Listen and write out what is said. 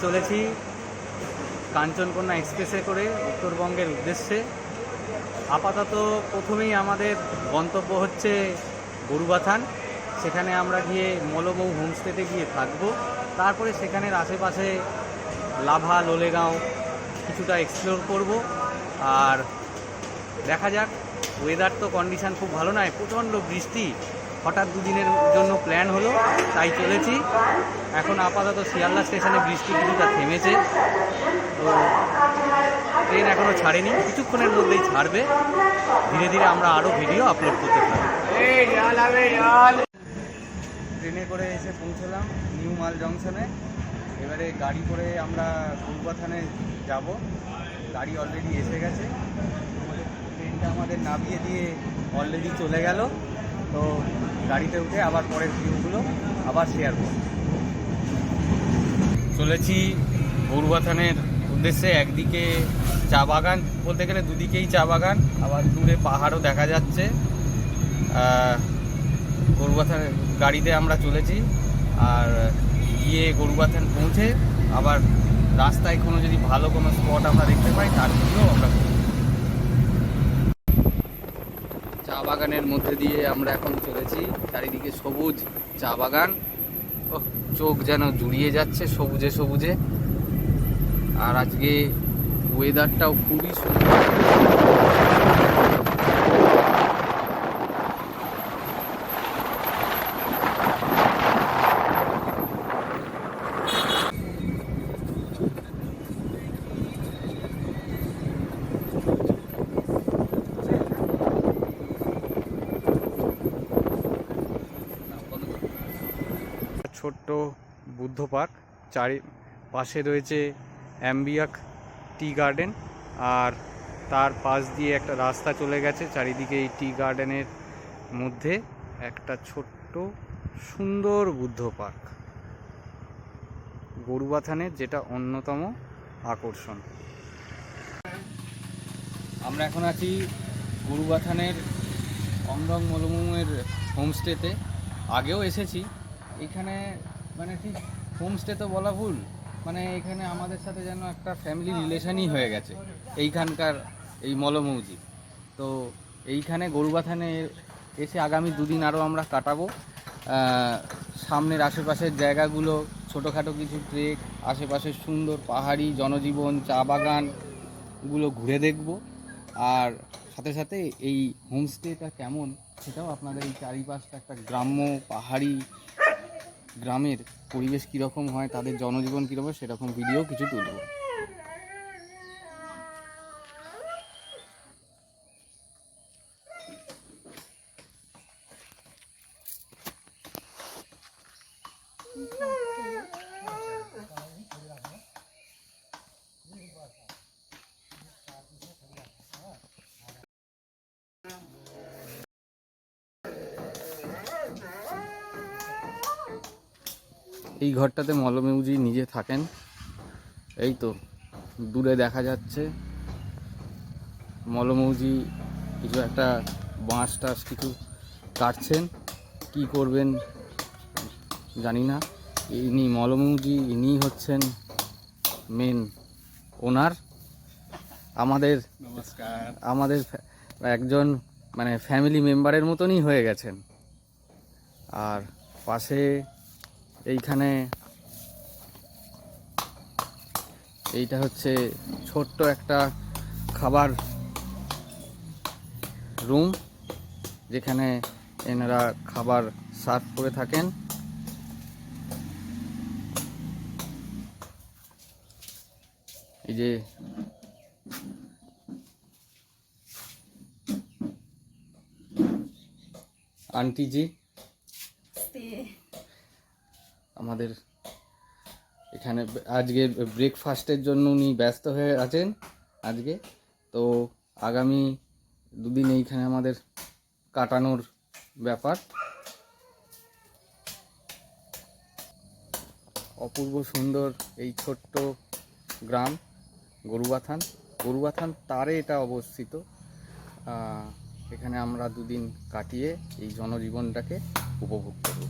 চলেছি কাঞ্চনকন্যা এক্সপ্রেসে করে উত্তরবঙ্গের উদ্দেশ্যে। আপাতত প্রথমেই আমাদের গন্তব্য হচ্ছে গরুবাথান। সেখানে আমরা গিয়ে মলমৌ হোমস্টেতে গিয়ে থাকব। তারপরে সেখানের আশেপাশে লাভা, লোলেগাঁও কিছুটা এক্সপ্লোর করব। আর দেখা যাক, ওয়েদার তো কন্ডিশান খুব ভালো নয়, প্রচণ্ড বৃষ্টি। হঠাৎ দুদিনের জন্য প্ল্যান হলো, তাই চলেছি। এখন আপাতত শিয়ালদা স্টেশনে বৃষ্টি কিছুটা থেমেছে, তো ট্রেন এখনও ছাড়েনি, কিছুক্ষণের মধ্যেই ছাড়বে। ধীরে ধীরে আমরা আরও ভিডিও আপলোড করতে থাকব। ট্রেনে করে এসে পৌঁছলাম নিউ মাল জংশনে। এবারে গাড়ি করে আমরা গরুবাথানে যাব। গাড়ি অলরেডি এসে গেছে, ট্রেনটা আমাদের নামিয়ে দিয়ে অলরেডি চলে গেল। তো গাড়িতে উঠে আবার পরের ভিডিওগুলো আবার শেয়ার করব। চলেছি গরুবাথানের উদ্দেশ্যে। একদিকে চা বাগান, বলতে গেলে দুদিকেই চা বাগান, আবার দূরে পাহাড়ও দেখা যাচ্ছে। গরুবাথান গাড়িতে আমরা চলেছি। আর গিয়ে গরুবাথান পৌঁছে আবার রাস্তায় কোনো যদি ভালো কোনো স্পট আমরা দেখতে পাই তার ভিডিও আমরা করব। চা বাগানের মধ্যে দিয়ে আমরা এখন চলেছি। চারিদিকে সবুজ চা বাগান, চোখ যেন জুড়িয়ে যাচ্ছে সবুজে সবুজে। আর আজকে ওয়েদারটাও খুবই সুন্দর। ছোট্ট বুদ্ধ পার্ক, চারিপাশে রয়েছে অ্যাম্বিয়াক টি গার্ডেন, আর তার পাশ দিয়ে একটা রাস্তা চলে গেছে। চারিদিকে এই টি গার্ডেনের মধ্যে একটা ছোট্ট সুন্দর বুদ্ধ পার্ক, গরুবাথানের যেটা অন্যতম আকর্ষণ। আমরা এখন আছি গরুবাথানের অংরং মলমৌয়ের হোমস্টেতে। আগেও এসেছি এখানে, মানে ঠিক হোমস্টে তো বলা ভুল, মানে এখানে আমাদের সাথে যেন একটা ফ্যামিলি রিলেশনই হয়ে গেছে এইখানকার এই মলমৌজি। তো এইখানে গরুবাথানে এসে আগামী দুদিন আরও আমরা কাটাবো। সামনের আশেপাশের জায়গাগুলো, ছোটোখাটো কিছু ট্রেক, আশেপাশের সুন্দর পাহাড়ি জনজীবন, চা বাগানগুলো ঘুরে দেখব। আর সাথে সাথে এই হোমস্টেটা কেমন সেটাও আপনাদের, এই চারিপাশটা একটা গ্রাম্য পাহাড়ি গ্রামের পরিবেশ কীরকম হয়, তাদের জনজীবন কীরকম, সেরকম ভিডিও কিছু তুলব। এই ঘরটাতে মলমৌজি নিজে থাকেন। এই তো দূরে দেখা যাচ্ছে মলমৌজি কিছু একটা বাঁশ টাস কিছু কাটছেন, কি করবেন জানি না। ইনি মলমৌজি, ইনি হচ্ছেন মেন ওনার। আমাদের একজন মানে ফ্যামিলি মেম্বারের মতনই হয়ে গেছেন। আর পাশে এইখানে এইটা হচ্ছে ছোট্ট একটা খাবার রুম, যেখানে এনারা খাবার সার্ভ করে থাকেন। এই যে আন্টিজি আমাদের এখানে আজকে ব্রেকফাস্টের জন্য উনি ব্যস্ত হয়ে আছেন আজকে। তো আগামী দুদিন এইখানে আমাদের কাটানোর ব্যাপার। অপূর্ব সুন্দর এই ছোট্ট গ্রাম গরুবাথান তারে এটা অবস্থিত। এখানে আমরা দুদিন কাটিয়ে এই জনজীবনটাকে উপভোগ করব।